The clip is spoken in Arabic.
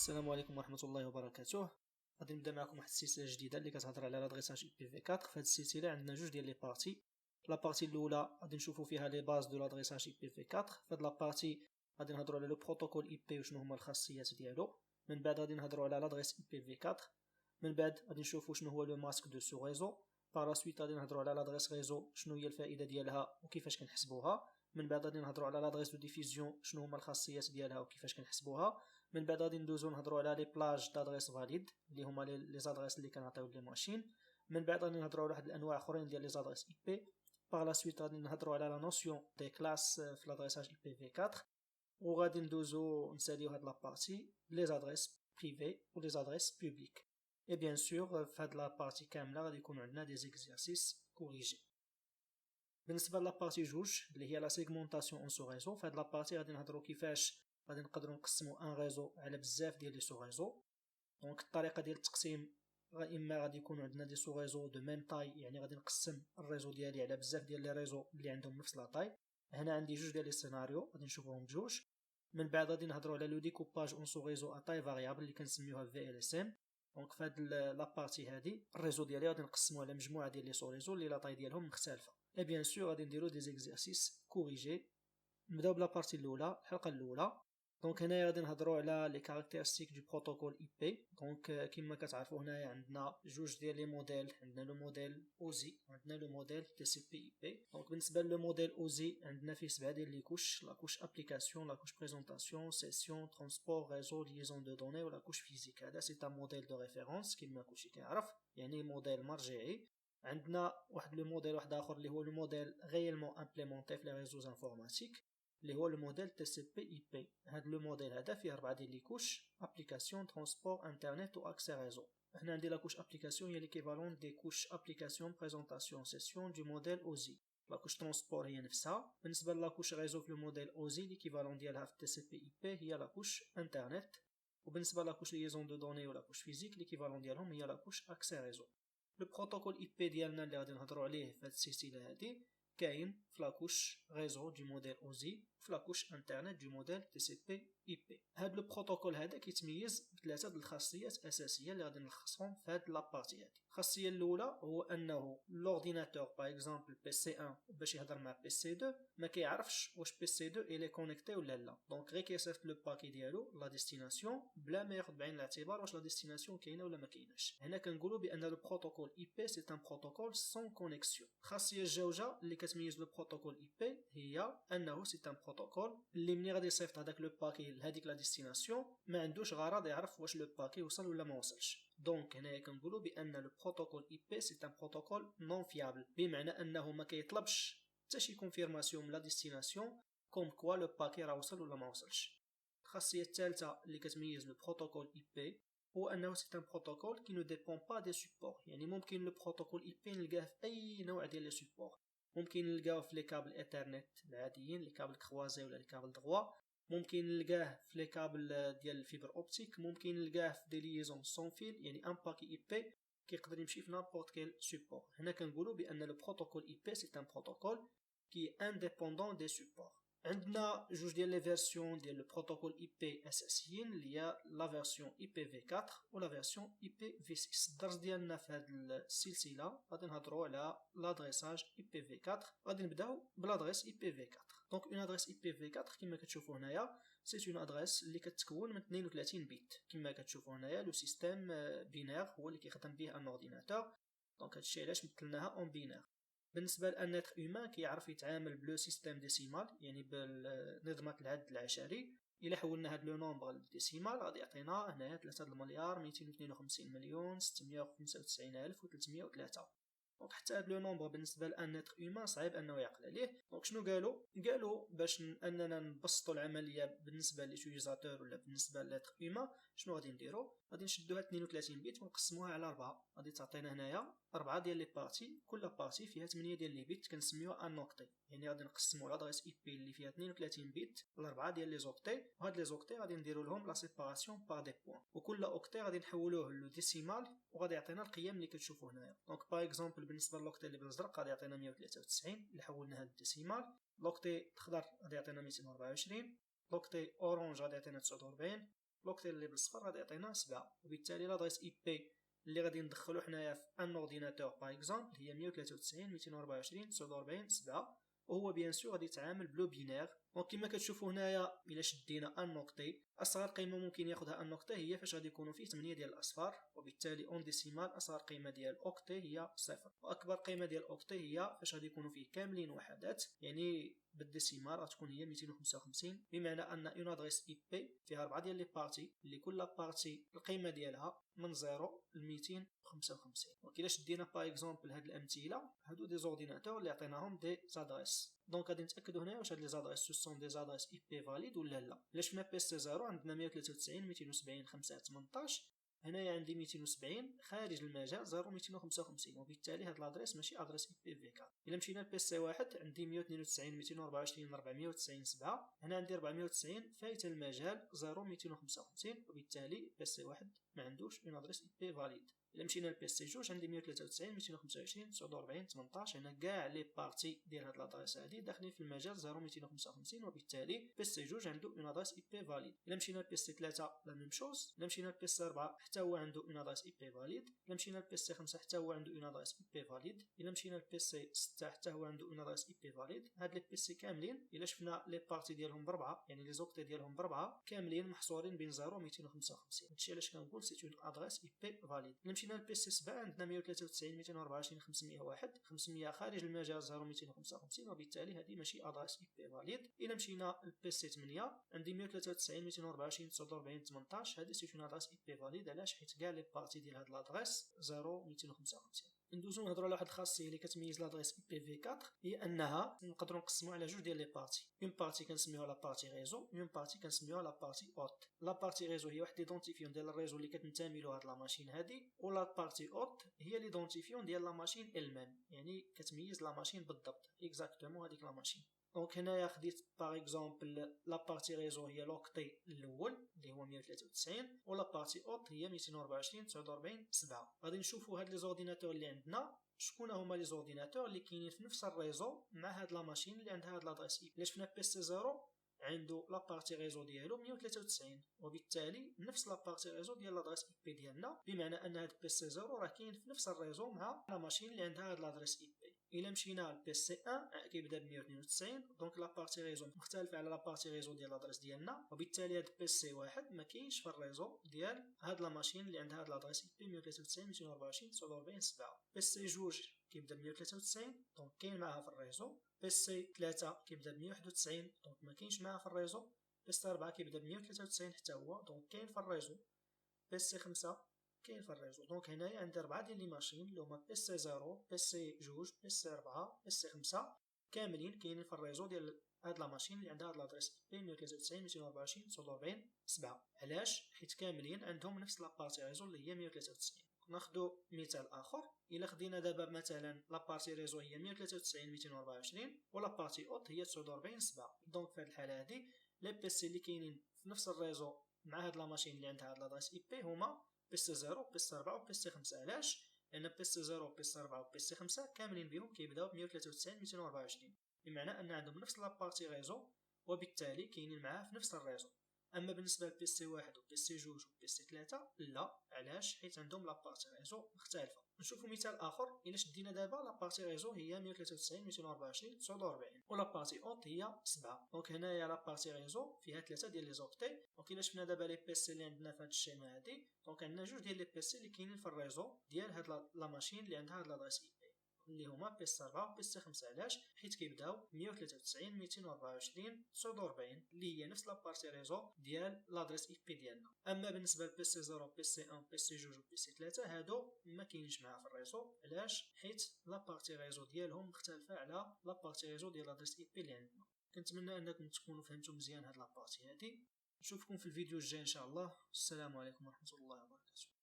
السلام عليكم ورحمة الله وبركاته. غادي نبدا معكم واحد السلسلة جديدة اللي كتهضر على لادغيساج اي بي في 4. في هاد السلسلة عندنا جوج ديال لي بارتي. لا بارتي الأولى غادي نشوفو فيها لي باز دو لادغيساج اي بي في 4. في هاد لا بارتي غادي نهضرو على لو بروتوكول اي بي وشنو هما الخاصيات ديالو. من بعد غادي نهضرو على لادغيس اي بي في 4. من بعد غادي نشوفو شنو هو لو ماسك دو سو ريزو. بار لا سويت غادي نهضرو على لادغيس ريزو شنو هي الفائدة ديالها وكيفاش كنحسبوها. من بعد غادي نهضرو على لادغيس دو ديفيزيون شنو هما الخاصيات ديالها وكيفاش كنحسبوها. من بعد غادي ندوزو نهضرو على لي بلاج دادريس فاليد اللي هما لي زادريس اللي كنعطيو لي ماشين. من بعد غادي نهضرو على واحد الانواع اخرين ديال لي زادريس اي بي. باغ لا سويت غادي نهضرو على لا نوسيون دي كلاس في لادريساج اي بي في 4. وغادي ندوزو نساليو هاد لابارتي لي زادريس بريفي و لي زادريس بوبليك. اي بيان سور في هاد لابارتي كامله غادي يكون عندنا دي زيكزارسيس كوريجي. بالنسبه لابارتي جوج اللي هي لا سيغمونطاسيون اون سو ريزو، فهاد لابارتي غادي نهضرو كيفاش غادي نقدروا نقسموا ان ريزو على بزاف ديال لي سو ريزو. دونك الطريقه ديال التقسيم اما غادي يكون عندنا دي سو ريزو دو ميم تاي، يعني غادي نقسم الريزو ديالي على بزاف ديال لي ريزو اللي عندهم نفس لا تاي. هنا عندي جوج ديال لي سيناريو غادي نشوفوهم بجوج. من بعد غادي نهضروا على لو ديكوباج اون سو ريزو ا تاي فاريابل اللي كنسميوها في ال اس ام. دونك في هاد لا بارتي هادي الريزو ديالي غادي نقسموه على مجموعه ديال لي سو ريزو اللي لا تاي ديالهم مختلفه. اي بيان سور غادي نديرو دي زيكزارسيس كوريجي. نبداو بلا بارتي الاولى، الحلقه الاولى. دونك هنايا غادي نهضروا على لي كاركتيرستيك دو بروتوكول اي بي. دونك كما كتعرفوا هنايا عندنا جوج ديال لي موديل، عندنا لو موديل اوزي وعندنا لو موديل تي سي بي اي بي. دونك بالنسبه لو موديل اوزي عندنا فيه 7 ديال لي كوش: لا كوش ابليكاسيون، لا كوش بريزونطاسيون، سيسيون، ترونسبور، ريزو، ليزون دو دوني ولا كوش فيزيك. هذا سي ان موديل دو ريفيرونس كما كلشي كيعرف، يعني موديل مرجعي. عندنا واحد لو موديل واحد اخر اللي هو لو موديل غيالمون امبليمونتي في لي ريزوز انفورماتيك اللي هو لو موديل تي سي بي اي بي. هاد لو موديل هذا فيه 4 ديال لي كوش: ابليكاسيون، ترونسبور، انترنت و اكسي ريزو. هنا عندي لا كوش ابليكاسيون هي ليكيفالون دي كوش ابليكاسيون بريزونطاسيون سيسيون دو موديل اوزي. لا كوش ترونسبور هي نفسها. بالنسبه لا كوش ريزو في لو موديل اوزي ليكيفالون ديالها في تي سي بي اي بي هي لا كوش انترنت. وبالنسبه لا كوش ليزون دو دوني ولا كوش فيزيك ليكيفالون ديالهم هي لا كوش اكسي ريزو. لو بروتوكول اي بي ديالنا اللي غادي نهضروا عليه في هاد السلسله هادي كاين في لاكوش ريزو دو موديل اوزي وفي لاكوش انترنت دو موديل تي سي بي اي بي. هاد لو بروتوكول هذا كيتميز بثلاثه د الخاصيات اساسيه اللي غادي نلخصهم في هاد لابارتي هادي. الخاصيه الاولى هو انه لورديناتور باغ اكزومبل بي سي 1 باش يهضر مع بي سي 2 ما كيعرفش واش بي سي 2 الي كونيكتي ولا لا. دونك غير كيصيفط لو باكي ديالو لا ديستيناسيون بلا ما ياخذ بعين الاعتبار واش لا ديستيناسيون كاينه ولا ما كايناش. هنا كنقولوا بان لو بروتوكول اي بي سي ان بروتوكول سون كونيكسيون. الخاصيه الجوجه اللي كتميز لو بروتوكول اي بي هي انه سي ان بروتوكول اللي ملي غادي يصيفط هذاك لو باكي لهذيك لا ديستيناسيون ما عندوش غرض يعرف واش لو باكي وصل ولا ما وصلش. دونك هنايا كنقولوا بان لو بروتوكول اي بي سي ان بروتوكول نون فيابل، بمعنى انه ما كيطلبش حتى شي كونفيرماسيون من لا ديستيناسيون كوم كوا لو باكي راه وصل ولا ما وصلش. الخاصيه الثالثه اللي كتميز لو بروتوكول اي بي هو انه سي ان بروتوكول كي نو ديبون با دي سوبور. يعني ممكن لو بروتوكول اي بي نلقاه في اي نوع ديال لي سوبور. ممكن نلقاه في لي كابل ايثرنت العاديين، لي كابل كروازي ولا لي كابل دروا. ممكن نلقاه في لي كابل ديال الفيبر اوبتيك. ممكن نلقاه في دي ليزون سون فيل، يعني ان باكي اي بي كيقدر يمشي في نابورت كيل سوبور. هنا كنقولوا بان لو بروتوكول اي بي سي ان بروتوكول كي انديبوندون دي سوبور. عندنا جوج ديال لي فيرسيون ديال لو بروتوكول اي بي اساسيين اللي هي لا فيرسيون اي بي في 4 ولا فيرسيون اي بي في 6. الدرس ديالنا في هذه السلسله غادي نهضروا على لادريساج اي بي في 4. غادي نبداو بلادريس اي بي في 4. دونك اون ادريس اي بي في 4 كما كتشوفوا هنايا سي اون ادريس اللي كتكون من 32 بيت. كما كتشوفوا هنايا لو سيستيم بينير هو اللي كيخدم به ان اورديناتور. دونك هادشي علاش مثلناها اون بينير. بالنسبه لان اتر هيومان كيعرف يتعامل بلو سيستيم ديسيمال، يعني بالنظمه العد العشري. الا حولنا هاد لو نومبر للديسيمال غادي يعطينا هنايا 3 المليار 252 مليون 695 الف و 303. دونك حتى هاد لو نومبر بالنسبه لان اتر هيومان صعيب انه يعقل عليه. دونك شنو قالوا باش اننا نبسطوا العمليه بالنسبه لليوتيليزاتور ولا بالنسبه لاتر هيومان. شنو غادي نديرو؟ غادي نشدو هاد 32 بيت ونقسموها على 4. غادي تعطينا هنايا 4 ديال لي بارتي، كل بارتي فيها 8 ديال لي بيت كنسميوها ان اوكتي. يعني غادي نقسموا لادريس اي بي اللي فيها 32 بيت ل4 ديال لي زوكتي، وهاد لي زوكتي غادي نديروا لهم لا سيباراسيون بار دي بوين، وكل اوكتي غادي نحولوه لو ديسيمال وغادي يعطينا القيم اللي كتشوفوا هنايا. دونك باغ اكزومبل بالنسبه للوكتي اللي بالازرق غادي يعطينا 193 اللي حولناها للديسيمال. لوكتي الاخضر غادي يعطينا 224. لوكتي اورانج غادي يعطينا 49. لوكتي اللي بالصفر غادي يعطينا 7. وبالتالي لادريس اي بي اللي غادي ندخلو حنايا في ان اورديناتور باغ اكزومبل هي 193.224.7. وهو بيان سور غادي يتعامل بلو بينير. دونك كما كتشوفوا هنايا الا شدينا ان نوكتي، اصغر قيمه ممكن ياخذها ان نوكتي هي فاش غادي يكونوا فيه 8 ديال الاصفار، وبالتالي اون ديسيمال اصغر قيمه ديال اوكتي هي 0. واكبر قيمه ديال اوكتي هي فاش غادي يكونوا فيه كاملين وحدات، يعني بالديسيمال غتكون هي 255. بمعنى ان اون ادريس اي بي فيها 4 ديال لي بارتي اللي كل بارتي القيمه ديالها من 0 ل 255. دونك الا شدينا باغ اكزومبل هاد الامثله، هادو دي زورديناتور اللي عطيناهم دي زادريس. دونك غادي نتاكدوا هنا واش هاد لي زادريس سو سون دي زادريس اي بي فاليد ولا لا. الا شفنا بي سي 0 عندنا 193 270 5 18. هنايا عندي 270 خارج المجال 0 255، وبالتالي هاد لادريس ماشي ادريس اي بي في 4. الا مشينا لبي سي 1 عندي 192 224 490 7. هنا عندي 490 فايته المجال 0 255، وبالتالي بي سي 1 ما عندوش اون ادريس اي بي فاليد. الا مشينا لبي سي 2 عندي 193 225 49 18. هنا كاع لي بارتي ديال هاد لادريس هادي داخلين في المجال 0 255، وبالتالي بي سي 2 عنده اون ادريس اي بي فاليد. الا مشينا لبي سي 3 لا ميم شوز. الا مشينا لبي سي 4 حتى هو عنده اون ادريس اي بي فاليد. الا مشينا لبي سي 5 حتى هو عنده اون ادريس اي بي فاليد. الا مشينا لبي سي 6 حتى هو عنده اون ادريس اي بي فاليد. هاد لي بي سي كاملين الا شفنا لي بارتي ديالهم بربعه، يعني لي زوكتي ديالهم بربعه، كاملين محصورين بين 0 و 255. هادشي علاش كنقول سي اون ادريس اي بي فاليد. الا مشينا لبي سي 7 عندنا 193 224 501 500 خارج المجال 0 255، وبالتالي هذه ماشي ادريس اي بي فاليد. الا مشينا لبي سي 8 عندي 193 224 49 18. هذه سي اون ادريس اي بي فاليد. علاش؟ حيت كاع لي بارتي ديال هاد لادريس 0 255. ندوزو نهضروا على واحد الخاصيه اللي كتميز لادريس اي بي في 4، هي انها نقدروا نقسموا على جوج ديال لي بارتي. اون بارتي كنسميوها لا بارتي ريزو، اون بارتي كنسميوها لا بارتي اوت. لا بارتي ريزو هي واحد ليدونتيفيون ديال الريزو اللي كتنتمي له هاد لا ماشين هادي، ولا بارتي اوت هي ليدونتيفيون ديال لا ماشين المام، يعني كتميز لا ماشين بالضبط اكزاكتومون هذيك لا ماشين. دونك هنايا خديت باغ اكزومبل لا بارتي ريزو هي لوكتي الاول اللي هو 193، ولا بارتي اوت هي 224 49 7. غادي نشوفوا هاد لي زورديناتور اللي عندنا شكون هما لي زورديناتور اللي كاينين في نفس الريزو مع هاد لا ماشين اللي عندها هاد لادريس اي. الا شفنا بي سي 0 عنده لا بارتي ريزو ديالو 193، وبالتالي نفس لا بارتي ريزو ديال لادريس اي بي ديالنا، بمعنى ان هاد بي سي 0 راه كاين في نفس الريزو مع لا ماشين اللي عندها هاد لادريس اي بي. الا مشينا لبي سي 1 كيبدا ب 192، دونك لا بارتي ريزو مختلفه على لا بارتي ريزو ديال لادريس ديالنا، وبالتالي هاد بي سي 1 ما كاينش في الريزو ديال هاد لا ماشين اللي عندها هاد لادريس اي بي 193 224 49 7. بي سي 2 كيبدا ب 193، دونك كاين معاها في الريزو. بي سي 3 كيبدا ب 191، دونك ما كاينش معاها في الريزو. بي سي 4 كيبدا ب 193 حتى هو، دونك كاين في الريزو. بي سي 5 كاين في الريزو. دونك هنايا عندي 4 ديال لي ماشين اللي هما بي سي 0 بي سي 2 بي سي 4 بي سي 5 كاملين كاينين في الريزو ديال هاد لا ماشين اللي عندها هاد لادريس اي بي 193 224 49 7. علاش؟ حيت كاملين عندهم نفس لابارتي ريزو اللي هي 193. ناخدو مثال اخر. الا خدينا دابا مثلا لابارتي ريزو هي 193 224 ولابارتي اوت هي 49 7. دونك في هاد الحاله هادي لي بي سي اللي كاينين في نفس الريزو مع هاد لا ماشين اللي عندها هاد لادريس اي بي هما بي سي 0 بي سي 4 وبي سي 5. علاش؟ لان بي سي 0 بي سي 4 وبي سي 5 كاملين بهم كيبداو ب 193 224، بمعنى ان عندهم نفس لابارتي ريزو، وبالتالي كاينين معاه في نفس الريزو. اما بالنسبه لبي سي 1 وبي سي 2 وبي سي 3 لا. علاش؟ حيت عندهم لابارتي ريزو مختلفه. نشوفوا مثال اخر. الا شدينا دابا لابارتي ريزو هي 193 224 49 ولابارتي اوت هي 7. دونك هنايا لابارتي ريزو فيها 3 ديال لي زوكتي. دونك الا شفنا دابا لي بي سي اللي عندنا في هذا الشيما هادي، دونك عندنا جوج ديال لي بي سي اللي كاينين في الريزو ديال هاد لا ماشين اللي عندها هاد لادريس اي بي اللي هما بي سي 4 وبي سي 5. علاش؟ حيت كيبداو 193 224 49 اللي هي نفس لابارتي ريزو ديال لادريس اي بي ديالنا. اما بالنسبه لبي سي 0 بي سي 1 بي سي 2 وبي سي 3 هادو ما كاينينش معاها في الريزو. علاش؟ حيت لابارتي ريزو ديالهم مختلفه على لابارتي ريزو ديال لادريس اي بي اللي عندنا. كنتمنى انكم تكونوا فهمتوا مزيان هاد لابارتي هادي. نشوفكم في الفيديو الجاي ان شاء الله. السلام عليكم ورحمه الله وبركاته.